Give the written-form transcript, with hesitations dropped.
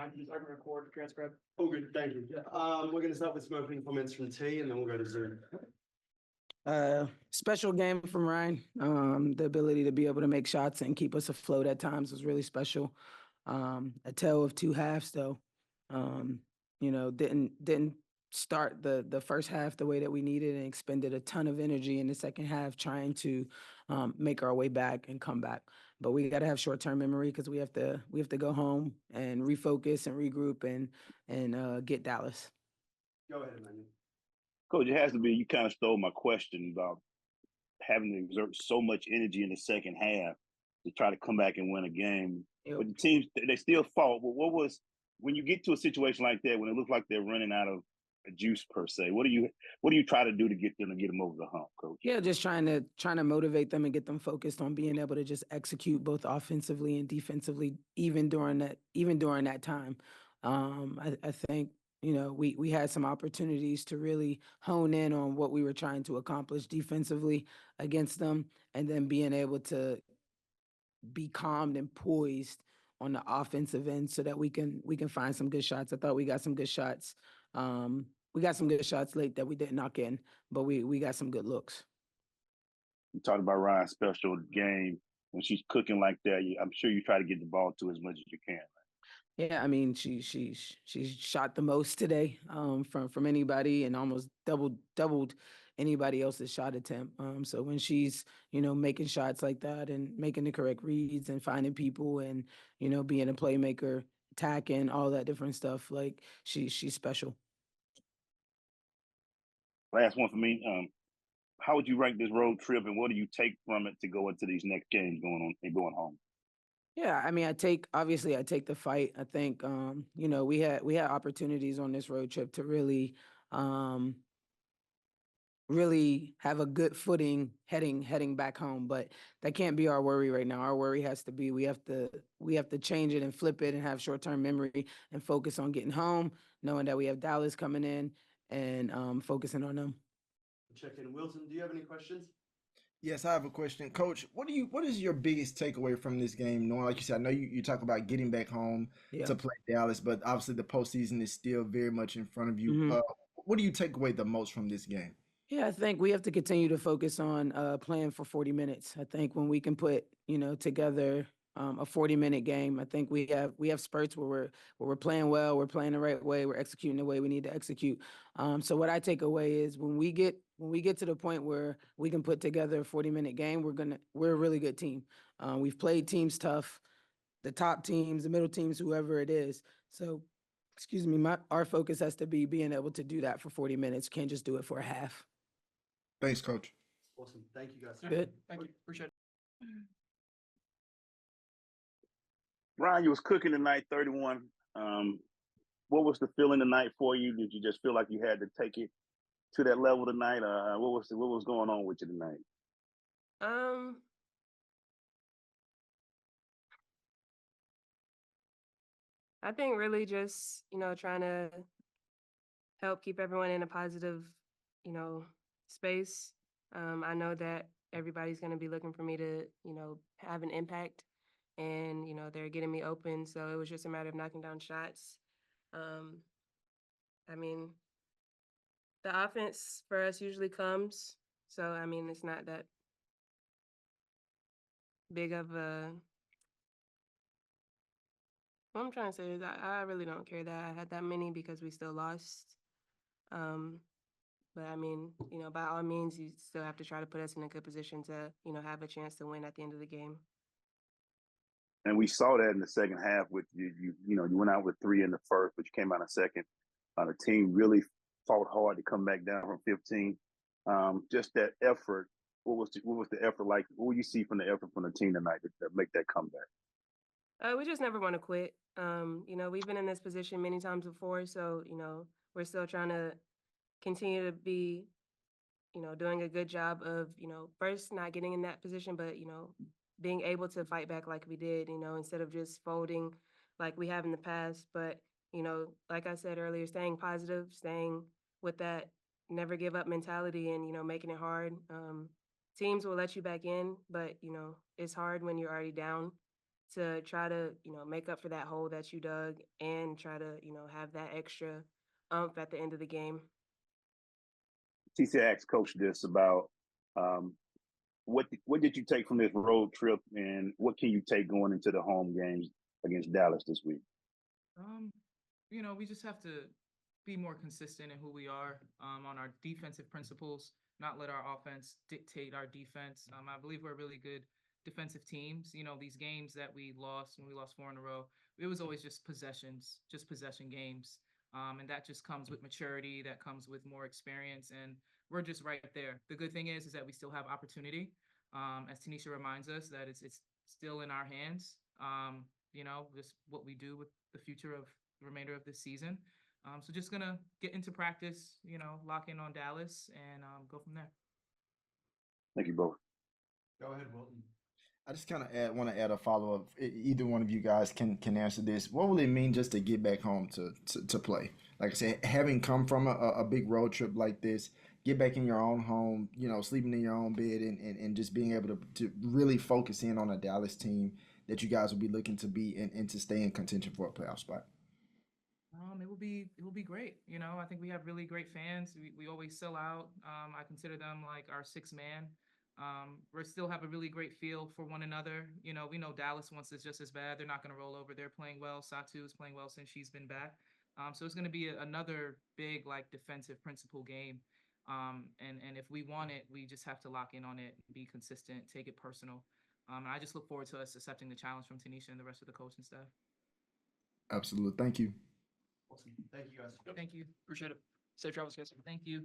I can record, transcribe. All good, thank you. We're going to start with some opening comments from T, and then we'll go to Zoom. Special game from Rhyne. The ability to be able to make shots and keep us afloat at times was really special. A tale of two halves, though. Didn't start the first half the way that we needed and expended a ton of energy in the second half trying to make our way back and come back. But we got to have short-term memory because we have to go home and refocus and regroup and get Dallas. Go ahead, Emmanuel. Coach, it has to be, you kind of stole my question about having to exert so much energy in the second half to try to come back and win a game. Yep. But the teams, they still fought. But what was, when you get to a situation like that, when it looks like they're running out of juice per se, what do you try to do to get them over the hump, Coach? Yeah, just trying to motivate them and get them focused on being able to just execute both offensively and defensively, even during that time. I think, we had some opportunities to really hone in on what we were trying to accomplish defensively against them, and then being able to be calm and poised on the offensive end so that we can find some good shots. I thought we got some good shots. We got some good shots late that we didn't knock in, but we got some good looks. You talked about Ryan's special game. When she's cooking like that, I'm sure you try to get the ball to as much as you can. Yeah, I mean, she shot the most today from anybody, and almost doubled anybody else's shot attempt. So when she's making shots like that and making the correct reads and finding people and being a playmaker, attacking, all that different stuff, like she's special. Last one for me. How would you rank this road trip, and what do you take from it to go into these next games going home? Yeah, I mean, I take the fight. I think we had opportunities on this road trip to really have a good footing heading back home, but that can't be our worry right now. Our worry has to be we have to change it and flip it and have short-term memory and focus on getting home, knowing that we have Dallas coming in and focusing on them. Check in. Wilson, do you have any questions? Yes, I have a question. Coach, what is your biggest takeaway from this game? Knowing, like you said, I know you talk about getting back home to play Dallas, but obviously the postseason is still very much in front of you. Mm-hmm. What do you take away the most from this game? Yeah, I think we have to continue to focus on playing for 40 minutes. I think when we can put, together a 40-minute game, I think we have spurts where we're playing well, we're playing the right way, we're executing the way we need to execute. So what I take away is when we get to the point where we can put together a 40-minute game, we're a really good team. We've played teams tough, the top teams, the middle teams, whoever it is. So, excuse me, our focus has to be being able to do that for 40 minutes. Can't just do it for a half. Thanks, Coach. Awesome. Thank you, guys. Good. Thank you. Appreciate it. Ryan, you was cooking tonight, 31. What was the feeling tonight for you? Did you just feel like you had to take it to that level tonight? What was going on with you tonight? I think really just, trying to help keep everyone in a positive, space. I know that everybody's going to be looking for me to, have an impact, and, they're getting me open. So it was just a matter of knocking down shots. I mean, the offense for us usually comes. So, I mean, it's not that big of a... What I'm trying to say is I really don't care that I had that many because we still lost. But I mean, by all means, you still have to try to put us in a good position to, have a chance to win at the end of the game. And we saw that in the second half with you. You went out with 3 in the first, but you came out in second. The team really fought hard to come back down from 15. Just that effort. What was the effort like? What will you see from the effort from the team tonight to make that comeback? We just never want to quit. We've been in this position many times before, so, we're still trying to continue to be, doing a good job of, first not getting in that position, but, being able to fight back like we did, instead of just folding like we have in the past. But, like I said earlier, staying positive, staying with that never give up mentality and, making it hard. Teams will let you back in, but, it's hard when you're already down to try to, make up for that hole that you dug and try to, have that extra at the end of the game. TC asked Coach this about what did you take from this road trip, and what can you take going into the home games against Dallas this week? We just have to be more consistent in who we are on our defensive principles, not let our offense dictate our defense. I believe we're a really good defensive teams. These games that we lost, when we lost 4 in a row, it was always just possessions, just possession games. And that just comes with maturity, that comes with more experience, and we're just right there. The good thing is that we still have opportunity. As Tanisha reminds us, that it's still in our hands. Just what we do with the future of the remainder of this season. So just gonna get into practice, lock in on Dallas and go from there. Thank you both. Go ahead, Wilton. I just kind of want to add a follow up. Either one of you guys can answer this. What will it mean just to get back home to play? Like I said, having come from a big road trip like this, get back in your own home, sleeping in your own bed, and just being able to really focus in on a Dallas team that you guys will be looking to be and to stay in contention for a playoff spot. It will be great. I think we have really great fans. We always sell out. I consider them like our sixth man. We still have a really great feel for one another. We know Dallas wants us just as bad. They're not going to roll over. They're playing well. Satu is playing well since she's been back. So it's going to be another big defensive principle game. And if we want it, we just have to lock in on it, be consistent, take it personal. And I just look forward to us accepting the challenge from Tanisha and the rest of the coaching staff. Absolutely. Thank you. Awesome. Thank you, guys. Thank you. Appreciate it. Safe travels, guys. Thank you.